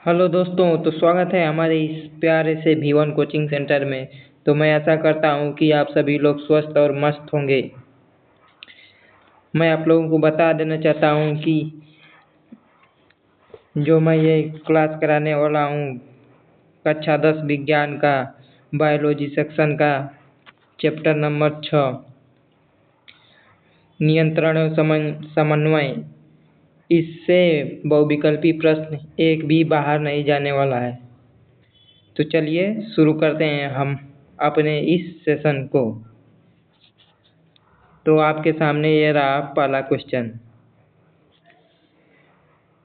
Hello दोस्तों, तो स्वागत है हमारे इस प्यारे से V1 कोचिंग सेंटर में। तो मैं आशा करता हूँ कि आप सभी लोग स्वस्थ और मस्त होंगे। मैं आप लोगों को बता देना चाहता हूँ कि जो मैं ये क्लास कराने वाला हूँ कक्षा 10 विज्ञान का बायोलॉजी सेक्शन का चैप्टर नंबर 6 नियंत्रण और समन्वय, इससे बहुविकल्पी प्रश्न एक भी बाहर नहीं जाने वाला है। तो चलिए शुरू करते हैं हम अपने इस सेशन को। तो आपके सामने ये रहा पहला क्वेश्चन।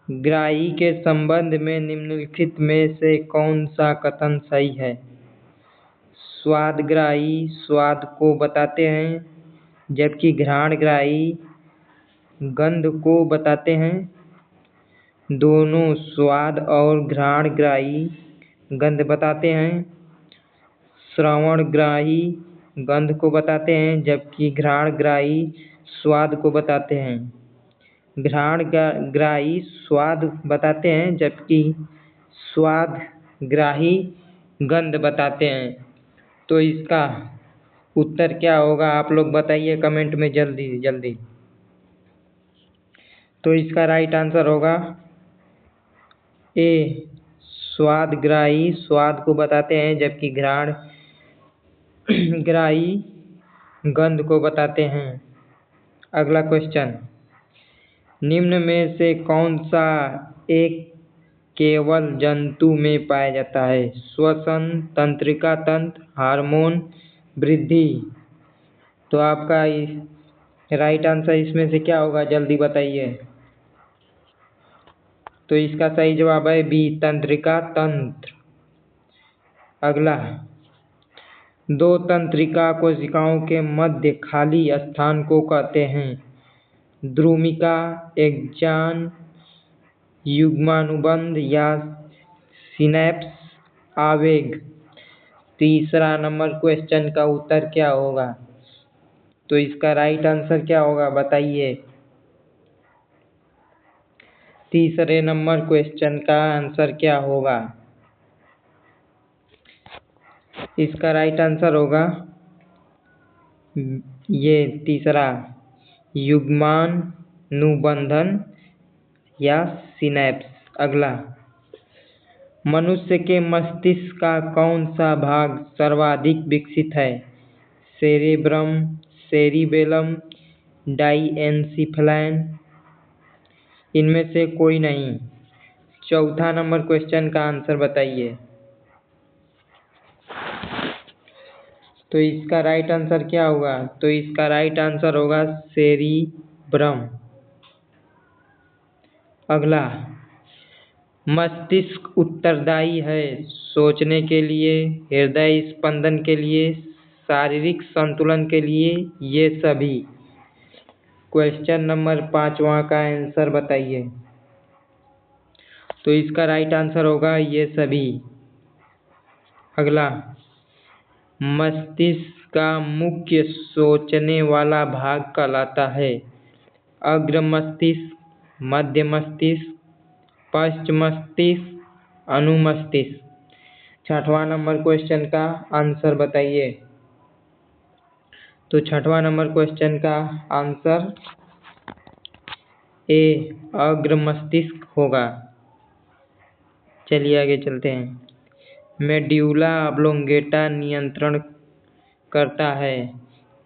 ग्राही के संबंध में निम्नलिखित में से कौन सा कथन सही है? स्वादग्राही स्वाद को बताते हैं, जबकि घ्राणग्राही गंध को बताते हैं। दोनों स्वाद और घ्राणग्राही गंध बताते हैं। श्रवणग्राही गंध को बताते हैं, जबकि घ्राणग्राही स्वाद को बताते हैं। घ्राणग्राही स्वाद बताते हैं, जबकि स्वादग्राही गंध बताते हैं। तो इसका उत्तर क्या होगा, आप लोग बताइए कमेंट में जल्दी जल्दी। तो इसका राइट आंसर होगा ए, स्वादग्राही स्वाद को बताते हैं, जबकि घ्राणग्राही गंध को बताते हैं। अगला क्वेश्चन, निम्न में से कौन सा एक केवल जंतु में पाया जाता है? श्वसन, तंत्रिका तंत्र, हार्मोन, वृद्धि। तो आपका राइट आंसर इसमें से क्या होगा, जल्दी बताइए। तो इसका सही जवाब है बी, तंत्रिका तंत्र। अगला, दो तंत्रिका कोशिकाओं के मध्य खाली स्थान को कहते हैं? द्रुमिका, एक्सॉन, युग्मानुबंध या सिनैप्स, आवेग। तीसरा नंबर क्वेश्चन का उत्तर क्या होगा? तो इसका राइट आंसर क्या होगा, बताइए। तीसरे नंबर क्वेश्चन का आंसर क्या होगा? इसका राइट आंसर होगा ये तीसरा, युग्मानुबंधन या सिनैप्स। अगला, मनुष्य के मस्तिष्क का कौन सा भाग सर्वाधिक विकसित है? Cerebrum, cerebellum, diencephalon. इनमें से कोई नहीं। चौथा नंबर क्वेश्चन का आंसर बताइए। तो इसका राइट आंसर क्या होगा? तो इसका राइट आंसर होगा सेरिब्रम। अगला, मस्तिष्क उत्तरदायी है सोचने के लिए, हृदय स्पंदन के लिए, शारीरिक संतुलन के लिए, ये सभी। क्वेश्चन नंबर 5वां का आंसर बताइए। तो इसका राइट आंसर होगा ये सभी। अगला, मस्तिष्क का मुख्य सोचने वाला भाग कहलाता है? अग्र मस्तिष्क, मध्य मस्तिष्क, पश्च मस्तिष्क, अनुमस्तिष्क। छठवां नंबर क्वेश्चन का आंसर बताइए। तो छठवां नंबर क्वेश्चन का आंसर ए, अग्र मस्तिष्क होगा। चलिए आगे चलते हैं। मेड्यूला ऑब्लोंगेटा नियंत्रण करता है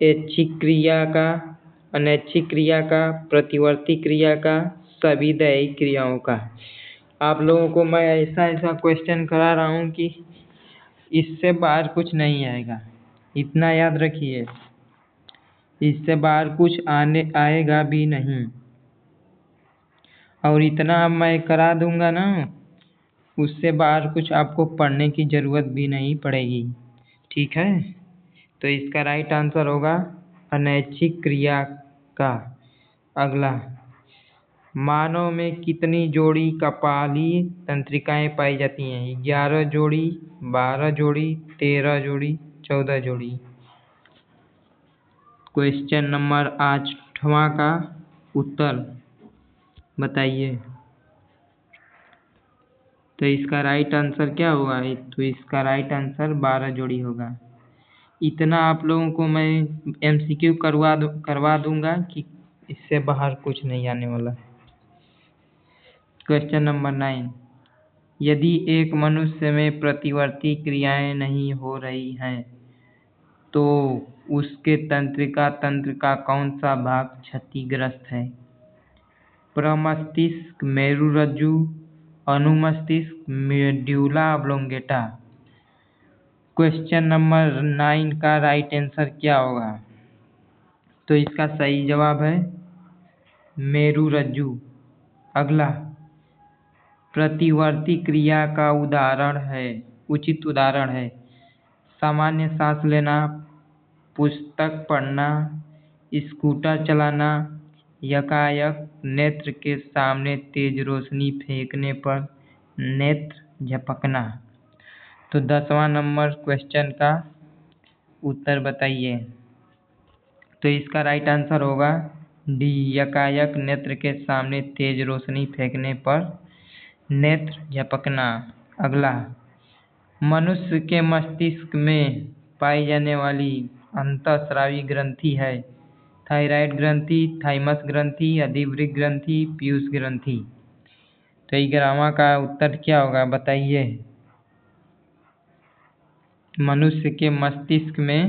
ऐच्छिक क्रिया का, अनैच्छिक क्रिया का, प्रतिवर्ती क्रिया का, सभी दैहिक क्रियाओं का। आप लोगों को मैं ऐसा क्वेश्चन करा रहा हूँ कि इससे बाहर कुछ नहीं आएगा, इतना याद रखिए। इससे बाहर कुछ आएगा भी नहीं, और इतना मैं करा दूंगा ना, उससे बाहर कुछ आपको पढ़ने की ज़रूरत भी नहीं पड़ेगी। ठीक है, तो इसका राइट आंसर होगा अनैच्छिक क्रिया का। अगला, मानव में कितनी जोड़ी कपाली तंत्रिकाएं पाई जाती हैं? 11 जोड़ी, 12 जोड़ी, 13 जोड़ी, 14 जोड़ी। क्वेश्चन नंबर 8वां का उत्तर बताइए। तो इसका राइट आंसर क्या होगा? तो इसका राइट आंसर 12 जोड़ी होगा। इतना आप लोगों को मैं एमसीक्यू करवा दूंगा कि इससे बाहर कुछ नहीं आने वाला। क्वेश्चन नंबर 9, यदि एक मनुष्य में प्रतिवर्ती क्रियाएं नहीं हो रही हैं तो उसके तंत्रिका तंत्र का कौन सा भाग क्षतिग्रस्त है? प्रमस्तिष्क, मेरुरज्जु, अनुमस्तिष्क, मेड्यूला ऑब्लोंगेटा। क्वेश्चन नंबर 9 का राइट आंसर क्या होगा? तो इसका सही जवाब है मेरुरज्जु। अगला, प्रतिवर्ती क्रिया का उचित उदाहरण है सामान्य सांस लेना, पुस्तक पढ़ना, स्कूटर चलाना, यकायक नेत्र के सामने तेज रोशनी फेंकने पर नेत्र झपकना। तो 10वां नंबर क्वेश्चन का उत्तर बताइए। तो इसका राइट आंसर होगा डी, यकायक नेत्र के सामने तेज रोशनी फेंकने पर नेत्र झपकना। अगला, मनुष्य के मस्तिष्क में पाई जाने वाली अंतःस्रावी ग्रंथि है थायराइड ग्रंथि, थाइमस ग्रंथि, अधिवृक्क ग्रंथि, पीयूष ग्रंथि। तो 11वां का उत्तर क्या होगा बताइए? मनुष्य के मस्तिष्क में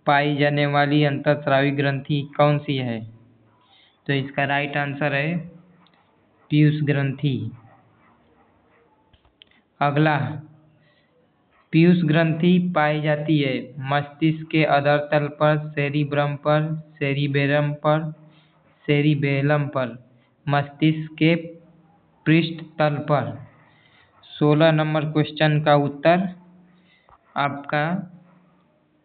पाई जाने वाली अंतःस्रावी ग्रंथि कौन सी है? तो इसका राइट आंसर है पीयूष ग्रंथि। अगला, पीयूष ग्रंथि पाई जाती है मस्तिष्क के अधर पर, सेरिब्रम पर, सेरिबेलम पर, मस्तिष्क के पृष्ठ तल पर। 16 नंबर क्वेश्चन का उत्तर आपका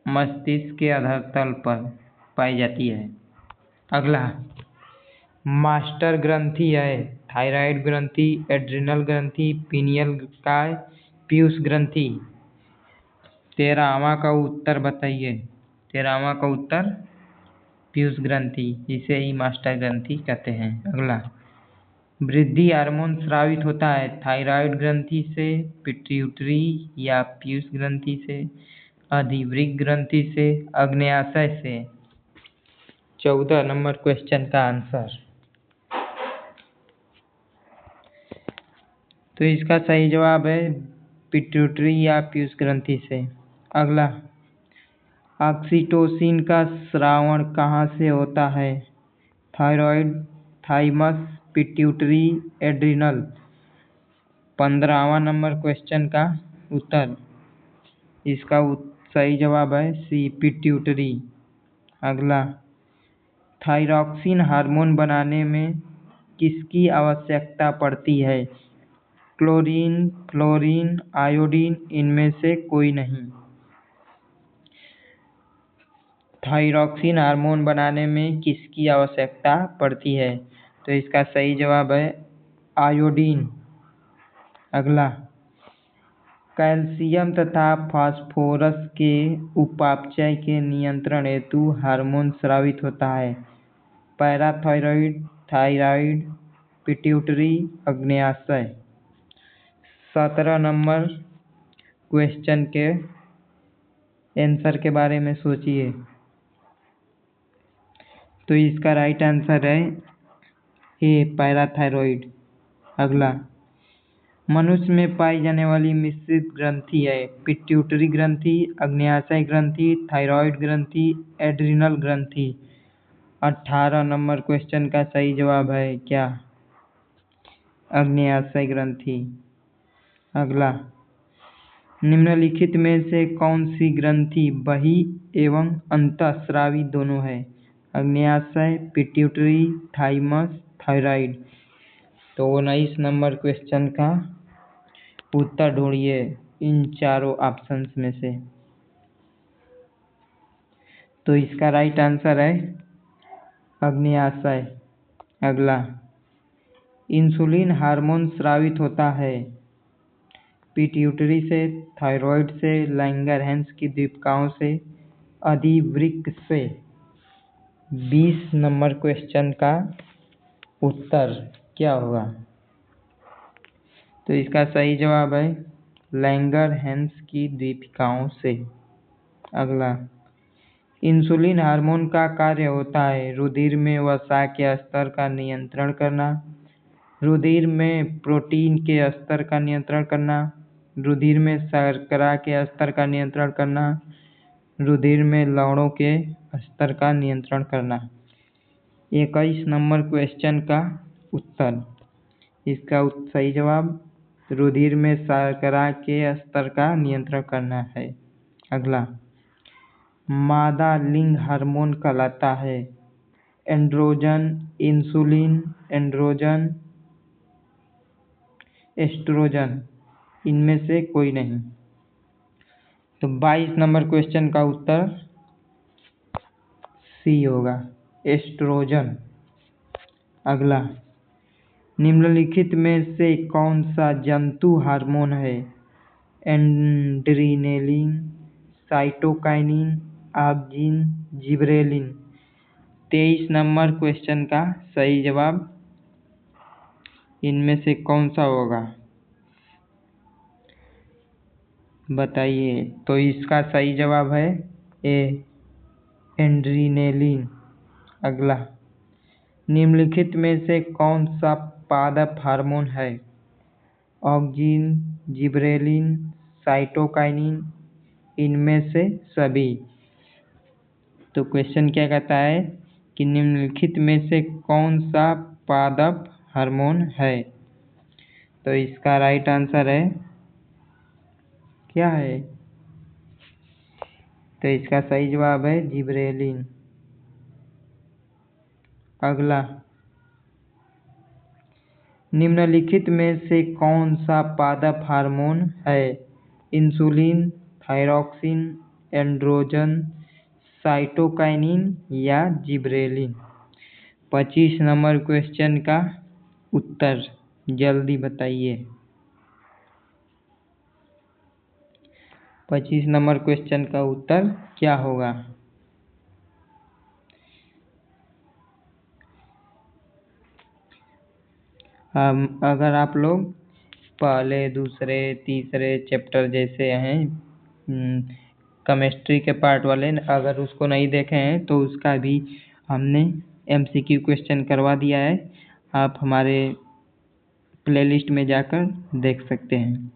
मस्तिष्क के अधर तल पर पाई जाती है। अगला, मास्टर ग्रंथि है थायराइड ग्रंथि, एड्रिनल ग्रंथि, पीनियल काय, पीयूष ग्रंथि। 13वां का उत्तर बताइए। 13वां का उत्तर पीयूष ग्रंथि, इसे ही मास्टर ग्रंथि कहते हैं। अगला, वृद्धि हार्मोन स्रावित होता है थायराइड ग्रंथि से, पिट्यूटरी या पीयूष ग्रंथि से, अधिवृक्क ग्रंथि से, अग्न्याशय से। 14 नंबर क्वेश्चन का आंसर। तो इसका सही जवाब है पिट्यूटरी या पीयूष ग्रंथि से। अगला, ऑक्सीटोसिन का स्रावण कहाँ से होता है? Thyroid, thymus, pituitary, adrenal. 15वां नंबर क्वेश्चन का उत्तर, इसका सही जवाब है सी, पिट्यूटरी। अगला, थायरॉक्सिन हार्मोन बनाने में किसकी आवश्यकता पड़ती है? क्लोरीन, फ्लोरीन, आयोडीन, इनमें से कोई नहीं। थायरॉक्सिन हार्मोन बनाने में किसकी आवश्यकता पड़ती है? तो इसका सही जवाब है आयोडीन। अगला, कैल्शियम तथा फास्फोरस के उपापचय के नियंत्रण हेतु हार्मोन स्रावित होता है पैराथायरॉइड, थायराइड, पिट्यूटरी, अग्न्याशय। 17 नंबर क्वेश्चन के आंसर के बारे में सोचिए। तो इसका राइट आंसर है ए, पैराथायरॉइड। अगला, मनुष्य में पाई जाने वाली मिश्रित ग्रंथि है पिट्यूटरी ग्रंथि, अग्न्याशय ग्रंथि, थायराइड ग्रंथि, एड्रिनल ग्रंथि। 18 नंबर क्वेश्चन का सही जवाब है क्या? अग्न्याशय ग्रंथि। अगला, निम्नलिखित में से कौन सी ग्रंथि बही एवं अंतःस्रावी दोनों है? अग्न्याशय, पिट्यूटरी, थाइमस, थायराइड। तो 19 नंबर क्वेश्चन का उत्तर ढूंढिए इन चारों ऑप्शंस में से। तो इसका राइट आंसर है अग्न्याशय। अगला, इंसुलिन हार्मोन स्रावित होता है पिट्यूटरी से, थायराइड से, लैंगरहैंस की दीपिकाओं से, अधिवृक्क से। 20 नंबर क्वेश्चन का उत्तर क्या होगा? तो इसका सही जवाब है लैंगरहैंस की दीपिकाओं से। अगला, इंसुलिन हार्मोन का कार्य होता है रुधिर में वसा के स्तर का नियंत्रण करना, रुधिर में प्रोटीन के स्तर का नियंत्रण करना, रुधिर में शर्करा के स्तर का नियंत्रण करना, रुधिर में लवणों के स्तर का नियंत्रण करना। 21 नंबर क्वेश्चन का उत्तर, इसका सही जवाब रुधिर में शर्करा के स्तर का नियंत्रण करना है। अगला, मादा लिंग हार्मोन कहलाता है एंड्रोजन, इंसुलिन, एंड्रोजन, एस्ट्रोजन, इनमें से कोई नहीं। तो 22 नंबर क्वेश्चन का उत्तर सी होगा, एस्ट्रोजन। अगला, निम्नलिखित में से कौन सा जंतु हार्मोन है? Adrenaline, cytokinin, auxin, gibberellin. 23 number question का सही जवाब इनमें से कौन सा होगा, बताइए। तो इसका सही जवाब है ए, एड्रीनेलिन। अगला, निम्नलिखित में से कौन सा पादप हार्मोन है? ऑक्सिन, जिबरेलिन, साइटोकाइनिन, इनमें से सभी। तो क्वेश्चन क्या कहता है कि निम्नलिखित में से कौन सा पादप हार्मोन है? तो इसका राइट आंसर है, क्या है? तो इसका सही जवाब है जिबरेलिन। अगला, निम्नलिखित में से कौन सा पादप हार्मोन है? इंसुलिन, थायरॉक्सिन, एंड्रोजन, साइटोकाइनिन या जिबरेलिन। 25 नंबर क्वेश्चन का उत्तर जल्दी बताइए। 25 नंबर क्वेश्चन का उत्तर क्या होगा? अगर आप लोग पहले, दूसरे, तीसरे चैप्टर जैसे हैं केमिस्ट्री के पार्ट वाले, अगर उसको नहीं देखे हैं तो उसका भी हमने MCQ क्वेश्चन करवा दिया है, आप हमारे प्लेलिस्ट में जाकर देख सकते हैं।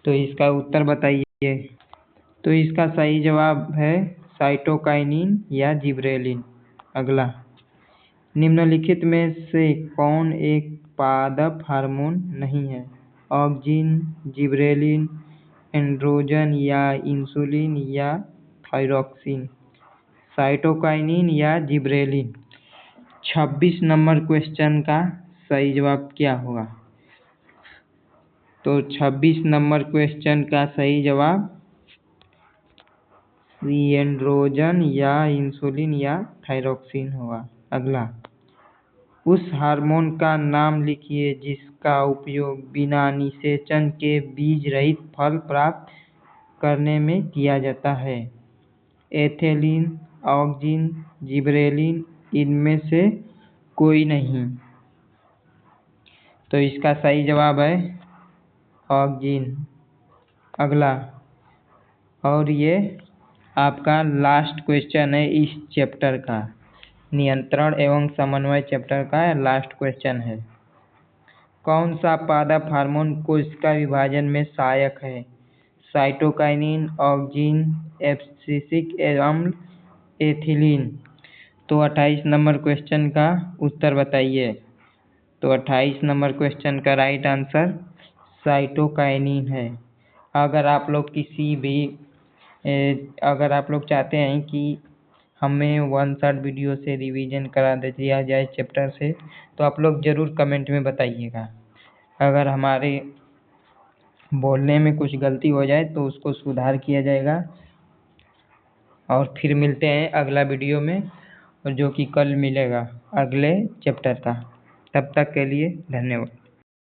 तो इसका उत्तर बताइए। तो इसका सही जवाब है साइटोकाइनिन या जिबरेलिन। अगला, निम्नलिखित में से कौन एक पादप हार्मोन नहीं है? ऑक्सिन, जिबरेलिन, एंड्रोजन या इंसुलिन या थायरॉक्सिन, साइटोकाइनिन या जिबरेलिन। 26 नंबर क्वेश्चन का सही जवाब क्या होगा? तो 26 नंबर क्वेश्चन का सही जवाब एंड्रोजन या इंसुलिन या थायरॉक्सिन होगा। अगला, उस हार्मोन का नाम लिखिए जिसका उपयोग बिना निषेचन के बीज रहित फल प्राप्त करने में किया जाता है। एथिलीन, ऑक्सिन, जिबरेलिन, इनमें से कोई नहीं। तो इसका सही जवाब है ऑक्सिन। अगला, और ये आपका लास्ट क्वेश्चन है इस चैप्टर का, नियंत्रण एवं समन्वय चैप्टर का लास्ट क्वेश्चन है। कौन सा पादप हार्मोन कोशिका विभाजन में सहायक है? साइटोकाइनिन, ऑक्सिन, एब्सिसिक अम्ल, एथिलीन। तो 28 नंबर क्वेश्चन का उत्तर बताइए। तो 28 नंबर क्वेश्चन का राइट आंसर साइटोकाइनिन है। अगर आप लोग अगर आप लोग चाहते हैं कि हमें वन शॉट वीडियो से रिवीजन करा दिया जाए चैप्टर से, तो आप लोग ज़रूर कमेंट में बताइएगा। अगर हमारे बोलने में कुछ गलती हो जाए तो उसको सुधार किया जाएगा। और फिर मिलते हैं अगला वीडियो में, और जो कि कल मिलेगा अगले चैप्टर का। तब तक के लिए धन्यवाद।